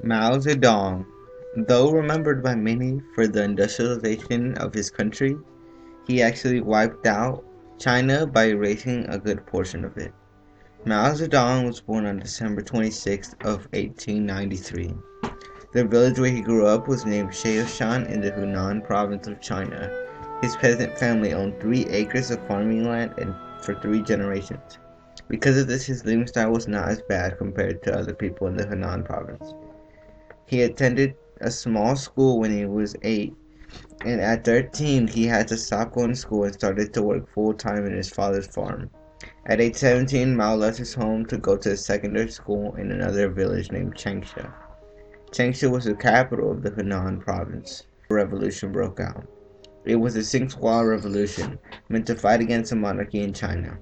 Mao Zedong, though remembered by many for the industrialization of his country, he actually wiped out China by erasing a good portion of it. Mao Zedong was born on December 26th of 1893. The village where he grew up was named Shaoshan in the Hunan province of China. His peasant family owned 3 acres of farming land and for 3 generations. Because of this, his living style was not as bad compared to other people in the Hunan province. He attended a small school when he was 8, and at 13 he had to stop going to school and started to work full time in his father's farm. At age 17, Mao left his home to go to a secondary school in another village named Changsha. Changsha was the capital of the Hunan province. A revolution broke out. It was the Six War Revolution, meant to fight against the monarchy in China.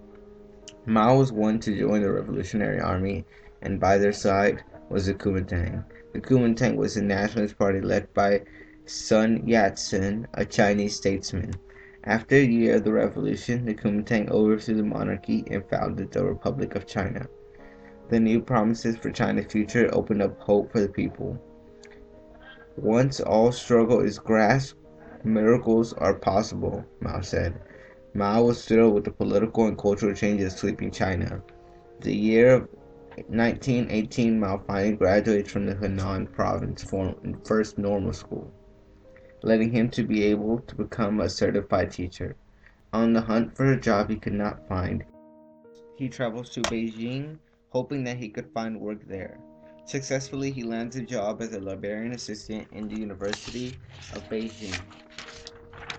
Mao was one to join the Revolutionary Army, and by their side was the Kuomintang. The Kuomintang was a nationalist party led by Sun Yat-sen, a Chinese statesman. After a year of the revolution, the Kuomintang overthrew the monarchy and founded the Republic of China. The new promises for China's future opened up hope for the people. Once all struggle is grasped, miracles are possible, Mao said. Mao was thrilled with the political and cultural changes sweeping China. The year of 1918, Mao finally graduates from the Hunan province first normal school, letting him to be able to become a certified teacher. On the hunt for a job he could not find, he travels to Beijing, hoping that he could find work there. Successfully, he lands a job as a librarian assistant in the University of Beijing.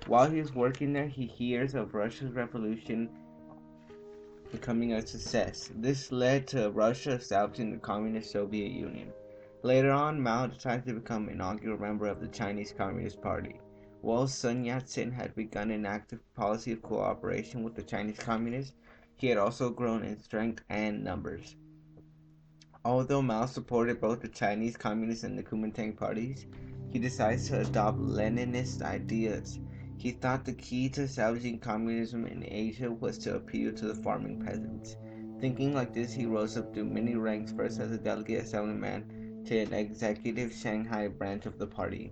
While he is working there, he hears of Russia's revolution becoming a success. This led to Russia establishing the Communist Soviet Union. Later on, Mao decided to become an inaugural member of the Chinese Communist Party. While Sun Yat-sen had begun an active policy of cooperation with the Chinese Communists, he had also grown in strength and numbers. Although Mao supported both the Chinese Communist and the Kuomintang parties, he decided to adopt Leninist ideas. He thought the key to establishing communism in Asia was to appeal to the farming peasants. Thinking like this, he rose up through many ranks, first as a delegate assemblyman to an executive Shanghai branch of the party.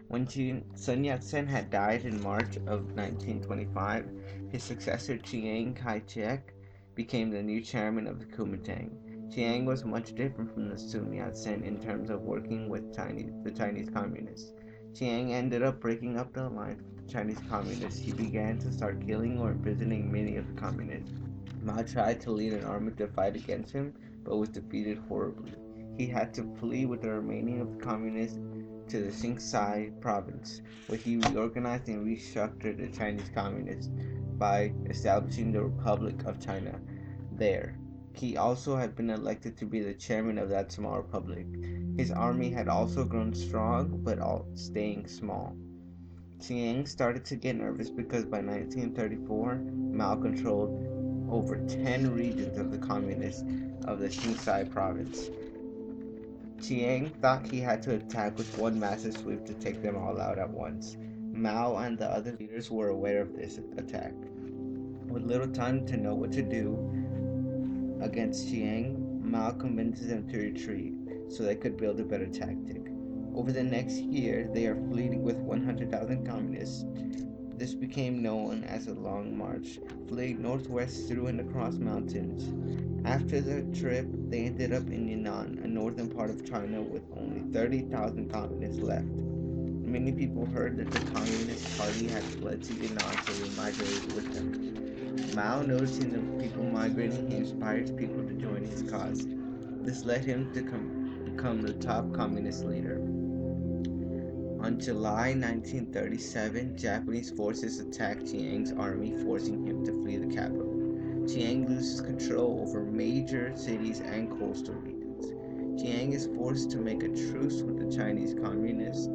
When Sun Yat-sen had died in March of 1925, his successor Chiang Kai-shek became the new chairman of the Kuomintang. Chiang was much different from the Sun Yat-sen in terms of working with the Chinese Communists. Chiang ended up breaking up the alliance with the Chinese Communists. He began to start killing or imprisoning many of the Communists. Mao tried to lead an army to fight against him, but was defeated horribly. He had to flee with the remaining of the Communists to the Xinjiang province, where he reorganized and restructured the Chinese Communists by establishing the Republic of China there. He also had been elected to be the chairman of that small republic. His army had also grown strong, but all staying small. Chiang started to get nervous because by 1934, Mao controlled over 10 regions of the communists of the Xinjiang province. Chiang thought he had to attack with one massive sweep to take them all out at once. Mao and the other leaders were aware of this attack. With little time to know what to do against Chiang, Mao convinces them to retreat so they could build a better tactic. Over the next year, they are fleeing with 100,000 communists. This became known as the Long March, fleeing northwest through and across mountains. After the trip, they ended up in Yunnan, a northern part of China with only 30,000 communists left. Many people heard that the Communist Party had fled to Yunnan, so they migrated with them. Mao, noticing the people migrating, he inspired people to join his cause. This led him to become the top communist leader. On July 1937, Japanese forces attacked Chiang's army, forcing him to flee the capital. Chiang loses control over major cities and coastal regions. Chiang is forced to make a truce with the Chinese Communists.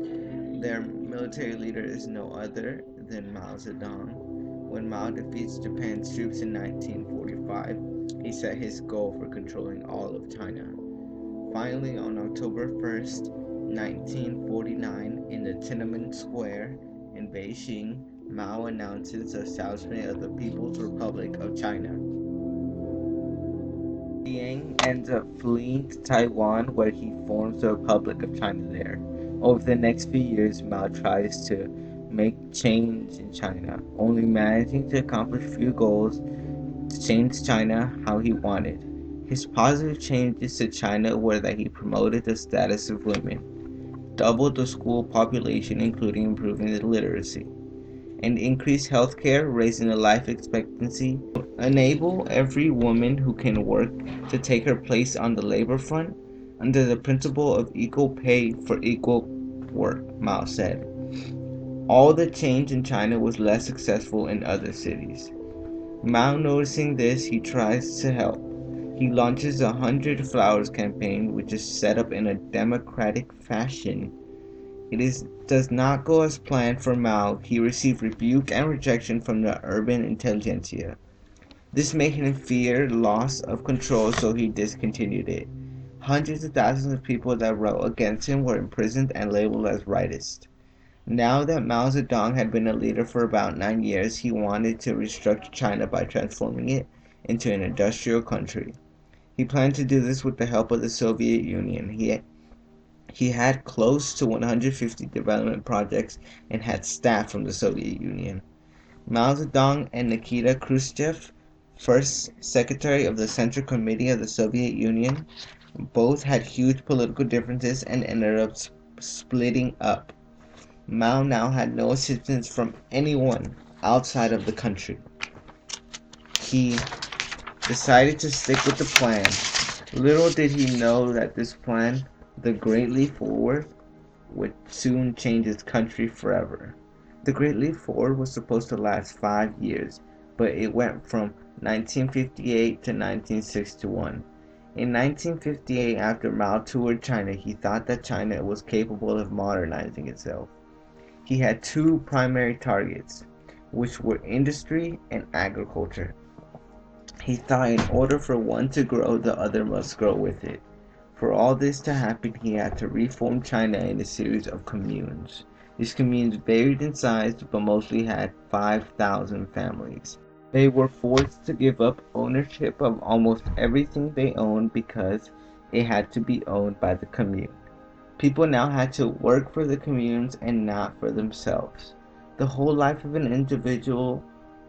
Their military leader is no other than Mao Zedong. When Mao defeats Japan's troops in 1945, he set his goal for controlling all of China. Finally, on October 1st, 1949, in the Tiananmen Square in Beijing, Mao announces the establishment of the People's Republic of China. Yang ends up fleeing to Taiwan, where he forms the Republic of China there. Over the next few years, Mao tries to make change in China, only managing to accomplish few goals to change China how he wanted. His positive changes to China were that he promoted the status of women, doubled the school population, including improving the literacy, and increase healthcare, raising the life expectancy, enable every woman who can work to take her place on the labor front under the principle of equal pay for equal work, Mao said. All the change in China was less successful in other cities. Mao noticing this, he tries to help. He launches a 100 Flowers campaign, which is set up in a democratic fashion. Does not go as planned for Mao. He received rebuke and rejection from the urban intelligentsia. This made him fear loss of control, so he discontinued it. Hundreds of thousands of people that wrote against him were imprisoned and labeled as rightists. Now that Mao Zedong had been a leader for about 9 years, he wanted to restructure China by transforming it into an industrial country. He planned to do this with the help of the Soviet Union. He had close to 150 development projects and had staff from the Soviet Union. Mao Zedong and Nikita Khrushchev, first secretary of the Central Committee of the Soviet Union, both had huge political differences and ended up splitting up. Mao now had no assistance from anyone outside of the country. He decided to stick with the plan. Little did he know that this plan, the Great Leap Forward, would soon change his country forever. The Great Leap Forward was supposed to last 5 years, but it went from 1958 to 1961. In 1958, after Mao toured China, he thought that China was capable of modernizing itself. He had two primary targets, which were industry and agriculture. He thought in order for one to grow, the other must grow with it. For all this to happen, he had to reform China in a series of communes. These communes varied in size, but mostly had 5,000 families. They were forced to give up ownership of almost everything they owned because it had to be owned by the commune. People now had to work for the communes and not for themselves. The whole life of an individual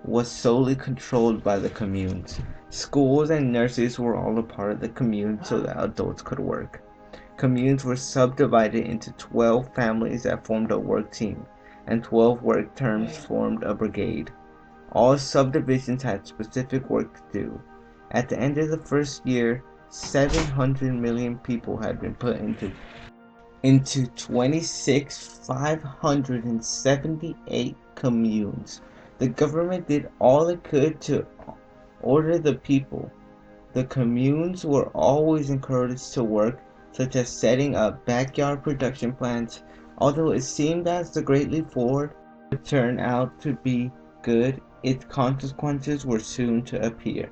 was solely controlled by the communes. Schools and nurseries were all a part of the commune so that adults could work. Communes were subdivided into 12 families that formed a work team, and 12 work terms formed a brigade. All subdivisions had specific work to do. At the end of the first year, 700 million people had been put into 578 communes. The government did all it could to order the people. The communes were always encouraged to work, such as setting up backyard production plants. Although it seemed as the Great Leap Forward would turn out to be good, its consequences were soon to appear.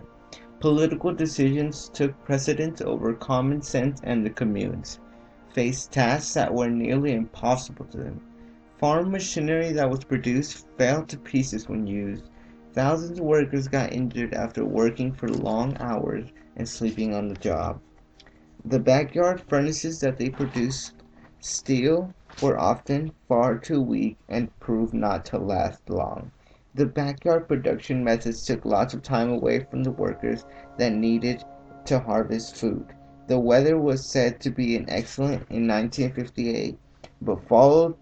Political decisions took precedence over common sense, and the communes faced tasks that were nearly impossible to them. Farm machinery that was produced fell to pieces when used. Thousands of workers got injured after working for long hours and sleeping on the job. The backyard furnaces that they produced steel were often far too weak and proved not to last long. The backyard production methods took lots of time away from the workers that needed to harvest food. The weather was said to be excellent in 1958, but followed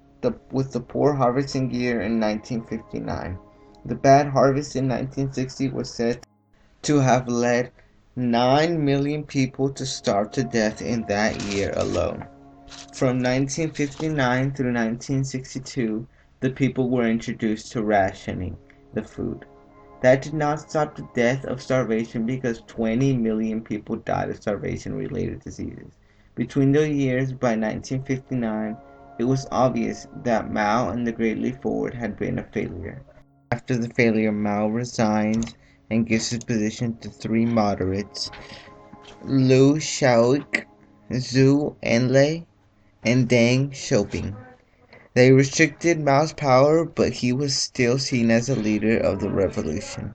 with the poor harvesting year in 1959. The bad harvest in 1960 was said to have led 9 million people to starve to death in that year alone. From 1959 through 1962, the people were introduced to rationing the food. That did not stop the death of starvation because 20 million people died of starvation-related diseases. Between those years, by 1959, it was obvious that Mao and the Great Leap Forward had been a failure. After the failure, Mao resigns and gives his position to three moderates, Liu Shaoqi, Zhou Enlai, and Deng Xiaoping. They restricted Mao's power, but he was still seen as a leader of the revolution.